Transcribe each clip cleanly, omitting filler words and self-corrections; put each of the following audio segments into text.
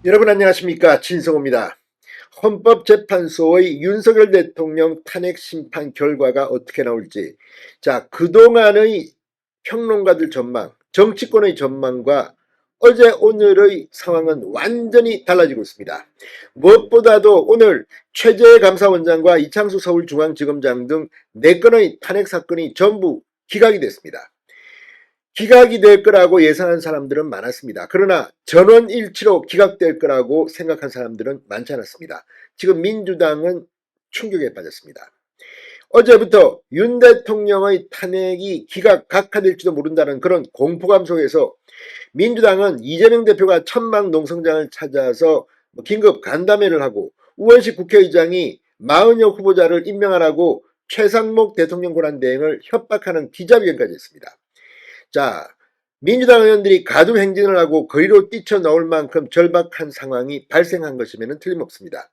여러분 안녕하십니까, 진성호입니다. 헌법재판소의 윤석열 대통령 탄핵 심판 결과가 어떻게 나올지, 자, 그동안의 평론가들 전망, 정치권의 전망과 어제 오늘의 상황은 완전히 달라지고 있습니다. 무엇보다도 오늘 최재해 감사원장과 이창수 서울중앙지검장 등 4건의 탄핵 사건이 전부 기각이 됐습니다. 기각이 될 거라고 예상한 사람들은 많았습니다. 그러나 전원일치로 기각될 거라고 생각한 사람들은 많지 않았습니다. 지금 민주당은 충격에 빠졌습니다. 어제부터 윤 대통령의 탄핵이 각하될지도 모른다는 그런 공포감 속에서 민주당은 이재명 대표가 천막 농성장을 찾아서 긴급 간담회를 하고 우원식 국회의장이 40여 후보자를 임명하라고 최상목 대통령 권한대행을 협박하는 기자회견까지 했습니다. 자, 민주당 의원들이 가두행진을 하고 거리로 뛰쳐나올 만큼 절박한 상황이 발생한 것이면 틀림없습니다.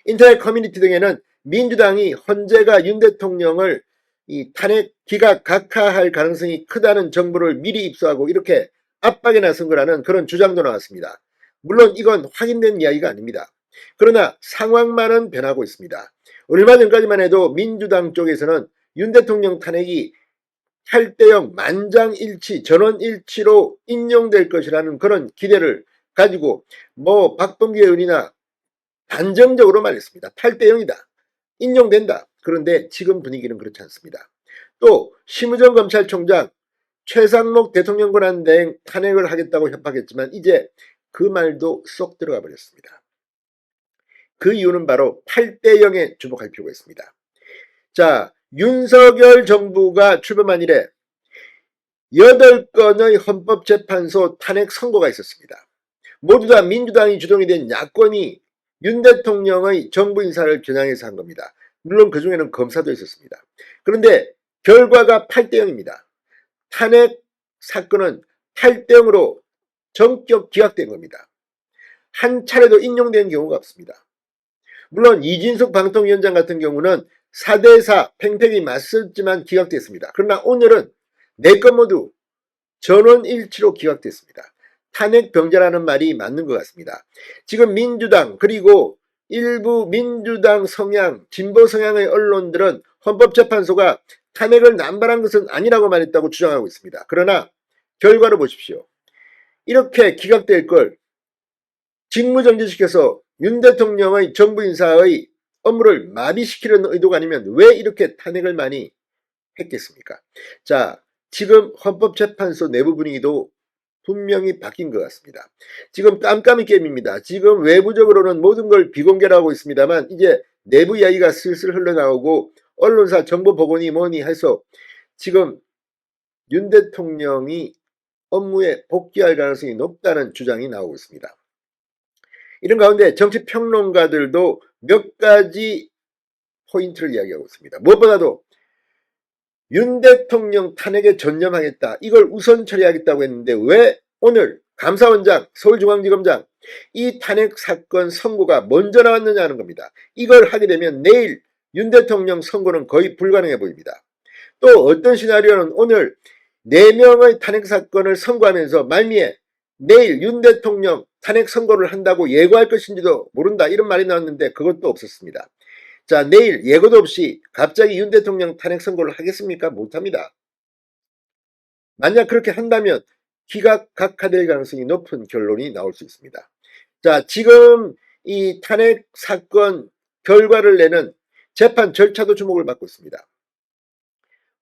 인터넷 커뮤니티 등에는 민주당이 헌재가 윤 대통령을 이 탄핵 기각 각하할 가능성이 크다는 정보를 미리 입수하고 이렇게 압박에 나선 거라는 그런 주장도 나왔습니다. 물론 이건 확인된 이야기가 아닙니다. 그러나 상황만은 변하고 있습니다. 얼마 전까지만 해도 민주당 쪽에서는 윤 대통령 탄핵이 8대0 만장일치 전원일치로 인용될 것이라는 그런 기대를 가지고 박범계 의원이나 단정적으로 말했습니다. 8대0이다. 인용된다. 그런데 지금 분위기는 그렇지 않습니다. 또 심우정 검찰총장 최상목 대통령 권한대행 탄핵을 하겠다고 협박했지만 이제 그 말도 쏙 들어가 버렸습니다. 그 이유는 바로 8대0에 주목할 필요가 있습니다. 자, 윤석열 정부가 출범한 이래 8건의 헌법재판소 탄핵 선고가 있었습니다. 모두 다 민주당이 주동이 된 야권이 윤 대통령의 정부 인사를 겨냥해서 한 겁니다. 물론 그 중에는 검사도 있었습니다. 그런데 결과가 8대0입니다. 탄핵 사건은 8대0으로 전격 기각된 겁니다. 한 차례도 인용된 경우가 없습니다. 물론 이진숙 방통위원장 같은 경우는 4대4 팽팽히 맞섰지만 기각됐습니다. 그러나 오늘은 4건 모두 전원일치로 기각됐습니다. 탄핵 병자라는 말이 맞는 것 같습니다. 지금 민주당 그리고 일부 민주당 성향, 진보 성향의 언론들은 헌법재판소가 탄핵을 남발한 것은 아니라고 말했다고 주장하고 있습니다. 그러나 결과를 보십시오. 이렇게 기각될 걸 직무정지시켜서 윤 대통령의 정부 인사의 업무를 마비시키려는 의도가 아니면 왜 이렇게 탄핵을 많이 했겠습니까? 자, 지금 헌법재판소 내부 분위기도 분명히 바뀐 것 같습니다. 지금 깜깜이 게임입니다. 지금 외부적으로는 모든 걸 비공개라고 있습니다만 이제 내부 이야기가 슬슬 흘러나오고 언론사 정보 복원이 뭐니 해서 지금 윤 대통령이 업무에 복귀할 가능성이 높다는 주장이 나오고 있습니다. 이런 가운데 정치평론가들도 몇 가지 포인트를 이야기하고 있습니다. 무엇보다도 윤 대통령 탄핵에 전념하겠다. 이걸 우선 처리하겠다고 했는데 왜 오늘 감사원장, 서울중앙지검장 이 탄핵 사건 선고가 먼저 나왔느냐는 겁니다. 이걸 하게 되면 내일 윤 대통령 선고는 거의 불가능해 보입니다. 또 어떤 시나리오는 오늘 4명의 탄핵 사건을 선고하면서 말미에 내일 윤 대통령 탄핵 선고를 한다고 예고할 것인지도 모른다. 이런 말이 나왔는데 그것도 없었습니다. 자, 내일 예고도 없이 갑자기 윤 대통령 탄핵 선고를 하겠습니까? 못합니다. 만약 그렇게 한다면 기각 각하될 가능성이 높은 결론이 나올 수 있습니다. 자, 지금 이 탄핵 사건 결과를 내는 재판 절차도 주목을 받고 있습니다.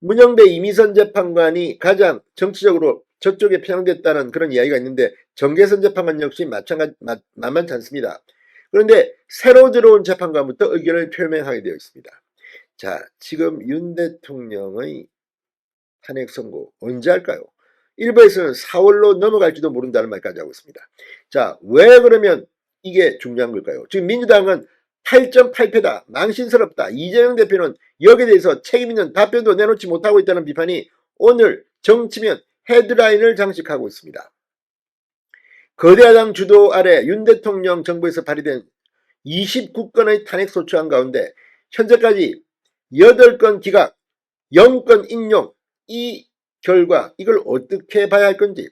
문영배 이미선 재판관이 가장 정치적으로 저쪽에 편향됐다는 그런 이야기가 있는데 정계선 재판관 역시 만만치 않습니다. 그런데 새로 들어온 재판관부터 의견을 표명하게 되어 있습니다. 자, 지금 윤 대통령의 탄핵 선고 언제 할까요? 일부에서는 4월로 넘어갈지도 모른다는 말까지 하고 있습니다. 자, 왜 그러면 이게 중요한 걸까요? 지금 민주당은 8.8패다. 망신스럽다. 이재명 대표는 여기에 대해서 책임 있는 답변도 내놓지 못하고 있다는 비판이 오늘 정치면 헤드라인을 장식하고 있습니다. 거대야당 주도 아래 윤 대통령 정부에서 발의된 29건의 탄핵 소추안 가운데 현재까지 8건 기각, 0건 인용, 이 결과 이걸 어떻게 봐야 할 건지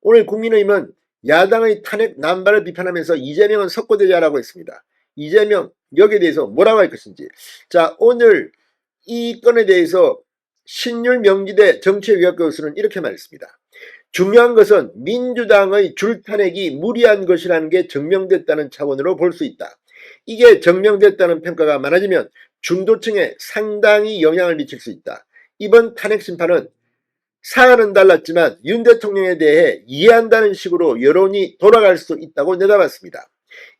오늘 국민의힘은 야당의 탄핵 남발을 비판하면서 이재명은 석고대자라고 했습니다. 이재명 여기에 대해서 뭐라고 할 것인지. 자, 오늘 이 건에 대해서 신율 명지대 정치외교학 교수는 이렇게 말했습니다. 중요한 것은 민주당의 줄탄핵이 무리한 것이라는 게 증명됐다는 차원으로 볼 수 있다. 이게 증명됐다는 평가가 많아지면 중도층에 상당히 영향을 미칠 수 있다. 이번 탄핵 심판은 사안은 달랐지만 윤 대통령에 대해 이해한다는 식으로 여론이 돌아갈 수 있다고 내다봤습니다.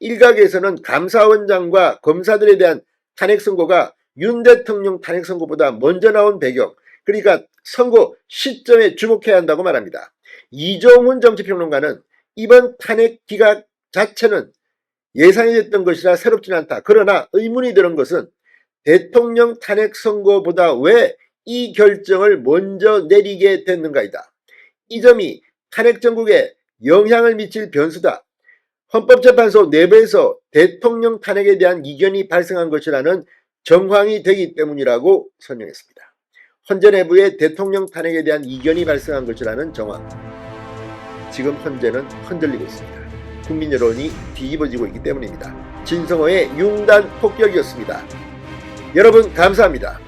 일각에서는 감사원장과 검사들에 대한 탄핵 선고가 윤 대통령 탄핵 선고보다 먼저 나온 배경, 그러니까 선고 시점에 주목해야 한다고 말합니다. 이종훈 정치평론가는 이번 탄핵 기각 자체는 예상이 됐던 것이라 새롭지는 않다. 그러나 의문이 드는 것은 대통령 탄핵 선고보다 왜 이 결정을 먼저 내리게 됐는가이다. 이 점이 탄핵 정국에 영향을 미칠 변수다. 헌법재판소 내부에서 대통령 탄핵에 대한 이견이 발생한 것이라는 정황이 되기 때문이라고 설명했습니다. 헌재 내부에 대통령 탄핵에 대한 이견이 발생한 것이라는 정황. 지금 헌재는 흔들리고 있습니다. 국민 여론이 뒤집어지고 있기 때문입니다. 진성호의 융단 폭격이었습니다. 여러분 감사합니다.